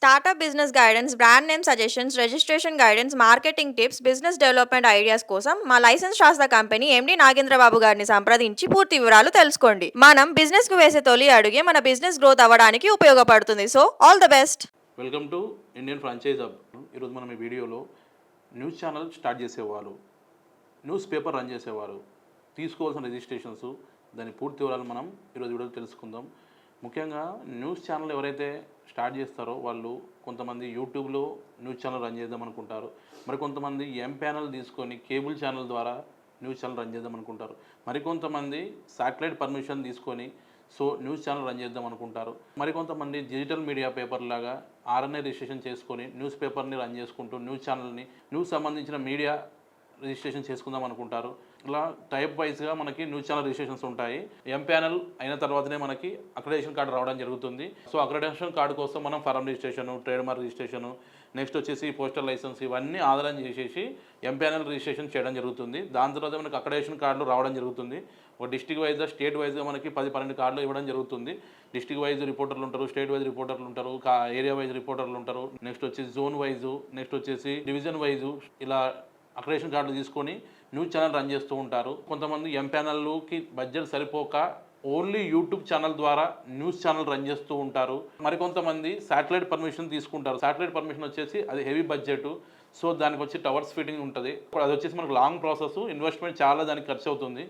Startup business guidance, brand name suggestions, registration guidance, marketing tips, business development ideas కోసం మా licence శాస్త్ర company MD Nagendra Babu గారిని సంప్రదించి పూర్తి వివరాలు తెలుసుకోండి. మనం బిజినెస్ కు వేసే తొలి అడుగే మన బిజినెస్ గ్రోత్ అవ్వడానికి ఉపయోగపడుతుంది. So all the best. Welcome to Indian franchise hub. ఈరోజు మనం ఈ వీడియోలో న్యూస్ ఛానల్ స్టార్ట్ చేసేవారు, న్యూస్ పేపర్ రన్ చేసేవారు తీసుకోవాల్సిన రిజిస్ట్రేషన్స్, దాని పూర్తి వివరాలు మనం ఈరోజు వీడియోలో తెలుసుకుందాం. ముఖ్యంగా న్యూస్ ఛానల్ ఎవరైతే స్టార్ట్ చేస్తారో వాళ్ళు కొంతమంది యూట్యూబ్లో న్యూస్ ఛానల్ రన్ చేద్దాం అనుకుంటారు. మరి కొంతమంది ఎంపానల్ తీసుకొని కేబుల్ ఛానల్ ద్వారా న్యూస్ ఛానల్ రన్ చేద్దాం అనుకుంటారు. మరికొంతమంది శాటిలైట్ పర్మిషన్ తీసుకొని న్యూస్ ఛానల్ రన్ చేద్దాం అనుకుంటారు. మరికొంతమంది డిజిటల్ మీడియా పేపర్ లాగా ఆర్ఎన్ఐ రిజిస్ట్రేషన్ చేసుకొని న్యూస్ పేపర్ని రన్ చేసుకుంటూ న్యూస్ ఛానల్ని న్యూస్ సంబంధించిన మీడియా రిజిస్ట్రేషన్ చేసుకుందాం అనుకుంటారు. ఇలా టైప్ వైజ్గా మనకి న్యూస్ ఛానల్ రిజిస్ట్రేషన్స్ ఉంటాయి. ఎంపానల్ అయిన తర్వాతనే మనకి అక్రెడిటేషన్ కార్డు రావడం జరుగుతుంది. అక్రెడిటేషన్ కార్డు కోసం మనం form registration, trademark registration, next వచ్చేసి పోస్టల్ లైసెన్స్ ఇవన్నీ ఆధారం చేసేసి ఎంపానల్ రిజిస్ట్రేషన్ చేయడం జరుగుతుంది. దాని తర్వాత మనకి అక్రెడిటేషన్ కార్డులు రావడం జరుగుతుంది. ఒక డిస్ట్రిక్ట్ వైజ్గా, స్టేట్ వైజ్గా మనకి 10-12 కార్డులు ఇవ్వడం జరుగుతుంది. డిస్ట్రిక్ట్ వైజ్ రిపోర్టర్లు ఉంటారు, స్టేట్ వైజ్ రిపోర్టర్లు ఉంటారు, ఏరియా వైజ్ రిపోర్టర్లు ఉంటారు, నెక్స్ట్ వచ్చేసి జోన్ వైజు, నెక్స్ట్ వచ్చేసి డివిజన్ వైజు, ఇలా అక్రెడిటేషన్ కార్డులు తీసుకొని న్యూస్ ఛానల్ రన్ చేస్తూ ఉంటారు. కొంతమంది ఎంపానల్కి బడ్జెట్ సరిపోక ఓన్లీ యూట్యూబ్ ఛానల్ ద్వారా న్యూస్ ఛానల్ రన్ చేస్తూ ఉంటారు. మరికొంతమంది శాటిలైట్ పర్మిషన్ తీసుకుంటారు. శాటిలైట్ పర్మిషన్ వచ్చేసి అది హెవీ బడ్జెట్, దానికి వచ్చి టవర్స్ ఫిట్టింగ్ ఉంటుంది. అది వచ్చేసి మనకు లాంగ్ ప్రాసెస్, ఇన్వెస్ట్మెంట్ చాలా దానికి ఖర్చు అవుతుంది.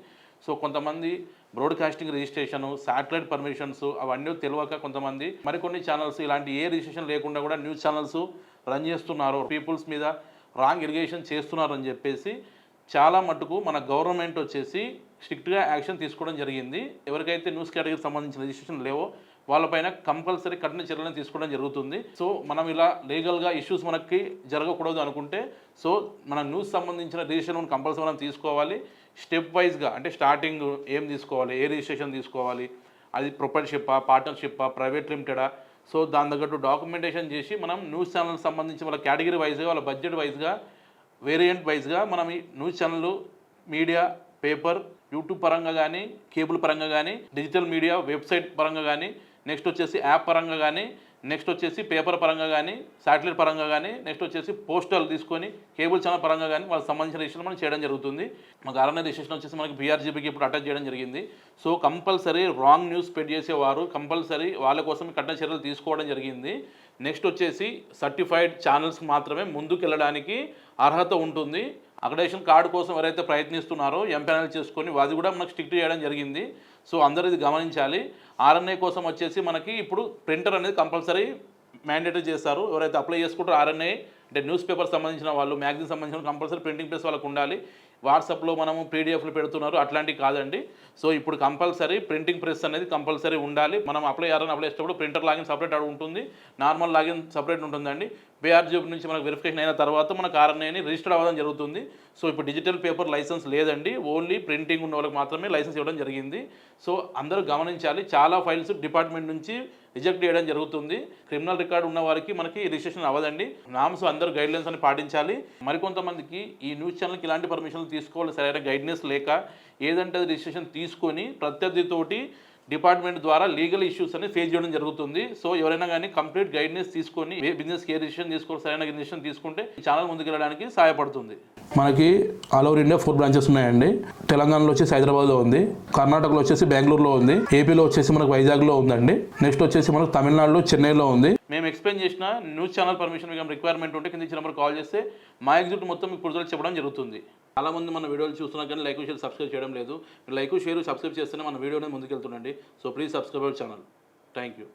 కొంతమంది బ్రాడ్కాస్టింగ్ రిజిస్ట్రేషను, శాటిలైట్ పర్మిషన్స్ అవన్నీ తెలియక కొంతమంది మరికొన్ని ఛానల్స్ ఇలాంటి ఏ రిజిస్ట్రేషన్ లేకుండా కూడా న్యూస్ ఛానల్స్ రన్ చేస్తున్నారు. పీపుల్స్ మీద రాంగ్ ఇరిగేషన్ చేస్తున్నారని చెప్పేసి చాలా మటుకు మన గవర్నమెంట్ వచ్చేసి స్ట్రిక్ట్గా యాక్షన్ తీసుకోవడం జరిగింది. ఎవరికైతే న్యూస్ కేటగిరీకి సంబంధించిన రిజిస్ట్రేషన్ లేవో వాళ్ళపైన కంపల్సరీ కఠిన చర్యలను తీసుకోవడం జరుగుతుంది. మనం ఇలా లీగల్గా ఇష్యూస్ మనకి జరగకూడదు అనుకుంటే మన న్యూస్ సంబంధించిన రిజిస్ట్రేషన్ కంపల్సరీ మనం తీసుకోవాలి. స్టెప్ వైజ్గా అంటే స్టార్టింగ్ ఏం తీసుకోవాలి, ఏ రిజిస్ట్రేషన్ తీసుకోవాలి, అది ప్రొపరేటర్షిప్పా, పార్ట్నర్షిప్పా, ప్రైవేట్ లిమిటెడా, దాని తగ్గట్టు డాక్యుమెంటేషన్ చేసి మనం న్యూస్ ఛానల్ సంబంధించి వాళ్ళ కేటగిరీ వైజ్గా, వాళ్ళ బడ్జెట్ వైజ్గా, వేరియంట్ వైజ్గా మనం ఈ news channel, media, paper, YouTube పరంగా కానీ, కేబుల్ పరంగా కానీ, డిజిటల్ మీడియా వెబ్సైట్ పరంగా కానీ, నెక్స్ట్ వచ్చేసి యాప్ పరంగా కానీ, నెక్స్ట్ వచ్చేసి పేపర్ పరంగా కానీ, శాటిలైట్ పరంగా కానీ, నెక్స్ట్ వచ్చేసి పోస్టల్ తీసుకొని కేబుల్ ఛానల్ పరంగా కానీ వాళ్ళకి సంబంధించిన రిజిస్ట్రేషన్ మనం చేయడం జరుగుతుంది. మాకు ఆర్ఎన్ఐ రిజిస్ట్రేషన్ వచ్చేసి మనకి బీఆర్జీబీకి ఇప్పుడు అటాచ్ చేయడం జరిగింది. కంపల్సరీ రాంగ్ న్యూస్ స్ప్రెడ్ చేసేవారు కంపల్సరీ వాళ్ళ కోసం కఠిన చర్యలు తీసుకోవడం జరిగింది. నెక్స్ట్ వచ్చేసి సర్టిఫైడ్ ఛానల్స్ మాత్రమే ముందుకు వెళ్ళడానికి అర్హత ఉంటుంది. అక్రెడిటేషన్ కార్డు కోసం ఎవరైతే ప్రయత్నిస్తున్నారో ఎంపానల్ చేసుకొని అది కూడా మనకు స్ట్రిక్ట్ చేయడం జరిగింది. అందరూ ఇది గమనించాలి. ఆర్ఎన్ఐ కోసం వచ్చేసి మనకి ఇప్పుడు ప్రింటర్ అనేది కంపల్సరీ మ్యాండేటరీ చేస్తారు. ఎవరైతే అప్లై చేసుకుంటారో ఆర్ఎన్ఐ అంటే న్యూస్ పేపర్ సంబంధించిన వాళ్ళు, మ్యాగజైన్ సంబంధించిన కంపల్సరీ ప్రింటింగ్ ప్రెస్ వాళ్ళకు ఉండాలి. వాట్సాప్లో మనము పీడిఎఫ్లు పెడుతున్నారు, అట్లాంటివి కాదండి. ఇప్పుడు కంపల్సరీ ప్రింటింగ్ ప్రెస్ అనేది కంపల్సరీ ఉండాలి. మనం అప్లై చేసేటప్పుడు ప్రింటర్ లాగిన్ సపరేట్ ఉంటుంది, నార్మల్ లాగిన్ సపరేట్ ఉంటుందండి. బీఆర్జీబీ నుంచి మనకు వెరిఫికేషన్ అయిన తర్వాత మనకు ఆర్ఎన్ఐని రిజిస్టర్ అవ్వడం జరుగుతుంది. ఇప్పుడు డిజిటల్ పేపర్ లైసెన్స్ లేదండి, ఓన్లీ ప్రింటింగ్ ఉన్న వాళ్ళకి మాత్రమే లైసెన్స్ ఇవ్వడం జరిగింది. అందరూ గమనించాలి. చాలా ఫైల్స్ డిపార్ట్మెంట్ నుంచి రిజెక్ట్ చేయడం జరుగుతుంది. క్రిమినల్ రికార్డు ఉన్న వారికి మనకి రిజిస్ట్రేషన్ అవ్వదండి. నామ్స్ అందరూ గైడ్లైన్స్ అని పాటించాలి. మరికొంతమందికి ఈ న్యూస్ ఛానల్కి ఇలాంటి పర్మిషన్లు తీసుకోవాలి సరైన గైడ్నెస్ లేక ఏదంటే అది రిజిస్ట్రేషన్ తీసుకొని ప్రత్యర్థితోటి డిపార్ట్మెంట్ ద్వారా లీగల్ ఇష్యూస్ అని ఫేస్ చేయడం జరుగుతుంది. ఎవరైనా కానీ కంప్లీట్ గైడ్నెస్ తీసుకొని బిజినెస్కి ఏ రిజిస్ట్రేషన్ తీసుకోవాలి, సరైన రిజిస్ట్రేషన్ తీసుకుంటే ఈ ఛానల్ ముందుకు వెళ్ళడానికి సహాయపడుతుంది. మనకి ఆల్ ఓవర్ ఇండియా 4 బ్రాంచెస్ ఉన్నాయండి. తెలంగాణలో వచ్చేసి హైదరాబాద్లో ఉంది, కర్ణాటకలో వచ్చేసి బెంగళూరులో ఉంది, ఏపీలో వచ్చేసి మనకు వైజాగ్లో ఉందండి, నెక్స్ట్ వచ్చేసి మనకు తమిళనాడులో చెన్నైలో ఉంది. మేము ఎక్స్ప్లెయిన్ చేసిన న్యూస్ ఛానల్ పర్మిషన్ మీకు రిక్వైర్మెంట్ ఉంటే కింద ఇచ్చిన నెంబర్ కాల్ చేస్తే మా ఎగ్జిక్యూటివ్ మొత్తం మీకు పూర్తిగా చెప్పడం జరుగుతుంది. చాలామంది మన వీడియోలు చూస్తున్నా కానీ లైక్, షేర్, సబ్స్క్రైబ్ చేయడం లేదు. మీరు లైక్, షేర్, సబ్స్క్రైబ్ చేస్తేనే మన వీడియోని ముందుకెళ్తుండండి. Please subscribe our channel. Thank you.